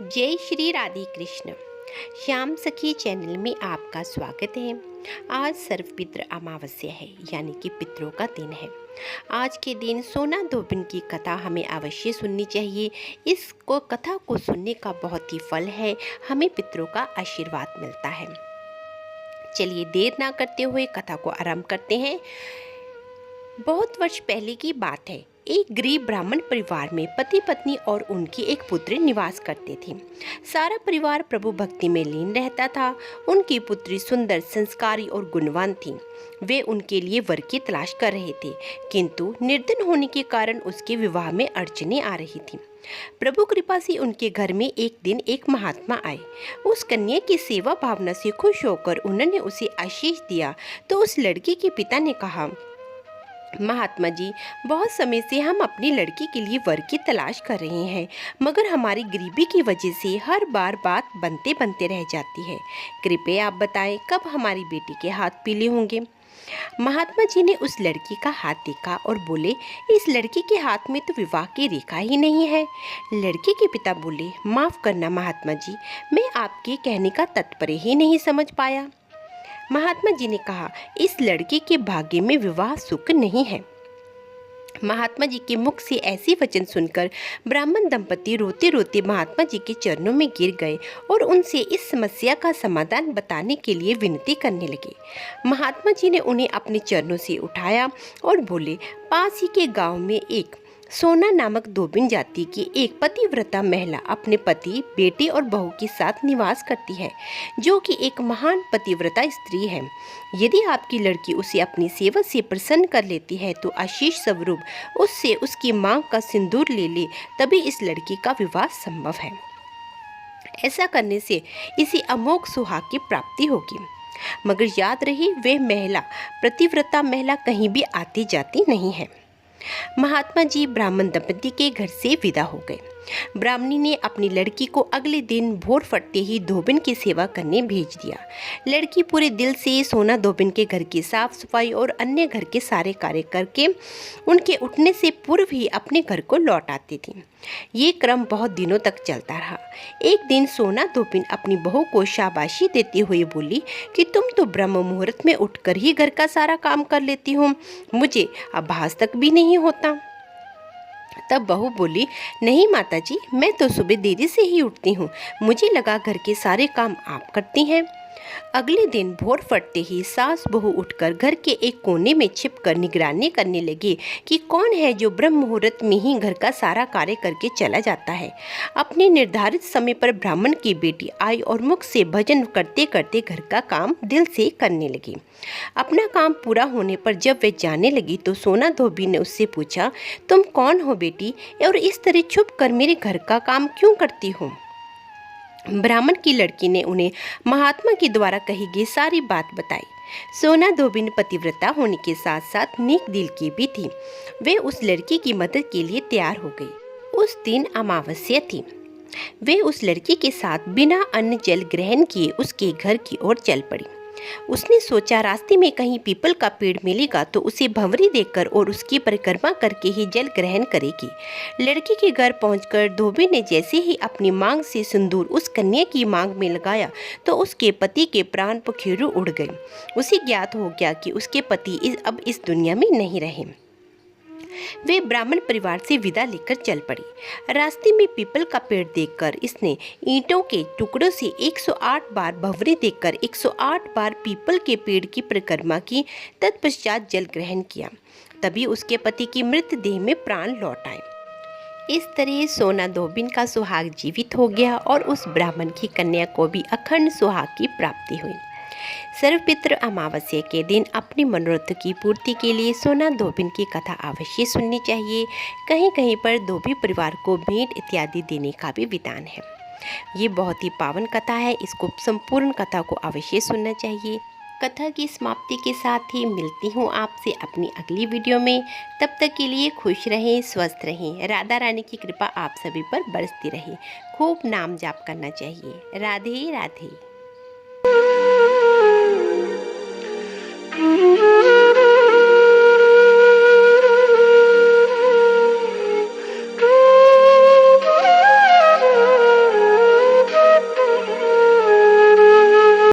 जय श्री राधे कृष्ण। श्याम सखी चैनल में आपका स्वागत है। आज सर्वपितृ अमावस्या है, यानी कि पितरों का दिन है। आज के दिन सोना धोबिन की कथा हमें अवश्य सुननी चाहिए। कथा को सुनने का बहुत ही फल है, हमें पितरों का आशीर्वाद मिलता है। चलिए देर ना करते हुए कथा को आरंभ करते हैं। बहुत वर्ष पहले की बात है। एक गरीब ब्राह्मण परिवार में पति पत्नी और उनकी एक पुत्री निवास करते थे। सारा परिवार प्रभु भक्ति में लीन रहता था। उनकी पुत्री सुंदर, संस्कारी और गुणवान थी। वे उनके लिए वर की तलाश कर रहे थे, किंतु निर्धन होने के कारण उसके विवाह में अड़चनें आ रही थीं। प्रभु कृपा से उनके घर में एक दिन एक महात्मा आए। उस कन्या की सेवा भावना से खुश होकर उन्होंने उसे आशीष दिया। तो उस लड़की के पिता ने कहा, महात्मा जी, बहुत समय से हम अपनी लड़की के लिए वर की तलाश कर रहे हैं, मगर हमारी गरीबी की वजह से हर बार बात बनते बनते रह जाती है। कृपया आप बताएं कब हमारी बेटी के हाथ पीले होंगे। महात्मा जी ने उस लड़की का हाथ देखा और बोले, इस लड़की के हाथ में तो विवाह की रेखा ही नहीं है। लड़की के पिता बोले, माफ करना महात्मा जी, मैं आपके कहने का तात्पर्य ही नहीं समझ पाया। महात्मा जी ने कहा, इस लड़के के भाग्य में विवाह सुख नहीं है। महात्मा जी के मुख से ऐसी वचन सुनकर ब्राह्मण दंपति रोते रोते महात्मा जी के चरणों में गिर गए और उनसे इस समस्या का समाधान बताने के लिए विनती करने लगे। महात्मा जी ने उन्हें अपने चरणों से उठाया और बोले, पास ही के गांव में एक सोना नामक धोबिन जाति की एक पतिव्रता महिला अपने पति, बेटे और बहू के साथ निवास करती है, जो कि एक महान पतिव्रता स्त्री है। यदि आपकी लड़की उसे अपनी सेवा से प्रसन्न कर लेती है तो आशीष स्वरूप उससे उसकी मांग का सिंदूर ले ले, तभी इस लड़की का विवाह संभव है। ऐसा करने से इसे अमोघ सुहाग की प्राप्ति होगी। मगर याद रहे, वे महिला, पतिव्रता महिला कहीं भी आती जाती नहीं है। महात्मा जी ब्राह्मण दंपति के घर से विदा हो गए। ब्राह्मणी ने अपनी लड़की को अगले दिन भोर फटते ही धोबिन की सेवा करने भेज दिया। लड़की पूरे दिल से सोना धोबिन के घर की साफ सफाई और अन्य घर के सारे कार्य करके उनके उठने से पूर्व ही अपने घर को लौट आती थी। ये क्रम बहुत दिनों तक चलता रहा। एक दिन सोना धोबिन अपनी बहू को शाबाशी देते हुए बोली कि तुम तो ब्रह्म मुहूर्त में उठकर ही घर का सारा काम कर लेती हो, मुझे आभास तक भी नहीं होता। तब बहू बोली, नहीं माताजी, मैं तो सुबह देरी से ही उठती हूँ, मुझे लगा घर के सारे काम आप करती हैं। अगले दिन भोर फटते ही सास बहू उठकर घर के एक कोने में छिपकर निगरानी करने लगे कि कौन है जो ब्रह्म मुहूर्त में ही घर का सारा कार्य करके चला जाता है। अपने निर्धारित समय पर ब्राह्मण की बेटी आई और मुख से भजन करते करते घर का काम दिल से करने लगी। अपना काम पूरा होने पर जब वे जाने लगी तो सोना धोबी ने उससे पूछा, तुम कौन हो बेटी, और इस तरह छुप कर मेरे घर का काम क्यों करती हो। ब्राह्मण की लड़की ने उन्हें महात्मा के द्वारा कही गई सारी बात बताई। सोना धोबिन पतिव्रता होने के साथ साथ नेक दिल की भी थी। वे उस लड़की की मदद के लिए तैयार हो गई। उस दिन अमावस्या थी। वे उस लड़की के साथ बिना अन्न जल ग्रहण किए उसके घर की ओर चल पड़ी। उसने सोचा, रास्ते में कहीं पीपल का पेड़ मिलेगा तो उसे भंवरी देकर और उसकी परिक्रमा करके ही जल ग्रहण करेगी। लड़की के घर पहुंचकर धोबी ने जैसे ही अपनी मांग से सिंदूर उस कन्या की मांग में लगाया तो उसके पति के प्राण पखेरु उड़ गए। उसे ज्ञात हो गया कि उसके पति अब इस दुनिया में नहीं रहे। वे ब्राह्मण परिवार से विदा लेकर चल पड़ी। रास्ते में पीपल का पेड़ देखकर इसने ईंटों के टुकड़ों से 108 बार भंवरी देकर 108 बार पीपल के पेड़ की परिक्रमा की। तत्पश्चात जल ग्रहण किया। तभी उसके पति की मृत देह में प्राण लौट आए। इस तरह सोना धोबिन का सुहाग जीवित हो गया और उस ब्राह्मण की कन्या को भी अखंड सुहाग की प्राप्ति हुई। सर्वपितृ अमावस्या के दिन अपने मनोरथ की पूर्ति के लिए सोना धोबिन की कथा अवश्य सुननी चाहिए। कहीं कहीं पर धोबी परिवार को भेंट इत्यादि देने का भी विधान है। ये बहुत ही पावन कथा है, इसको संपूर्ण कथा को अवश्य सुनना चाहिए। कथा की समाप्ति के साथ ही मिलती हूँ आपसे अपनी अगली वीडियो में। तब तक के लिए खुश रहें, स्वस्थ रहें। राधा रानी की कृपा आप सभी पर बरसती रहे। खूब नाम जाप करना चाहिए। राधे राधे।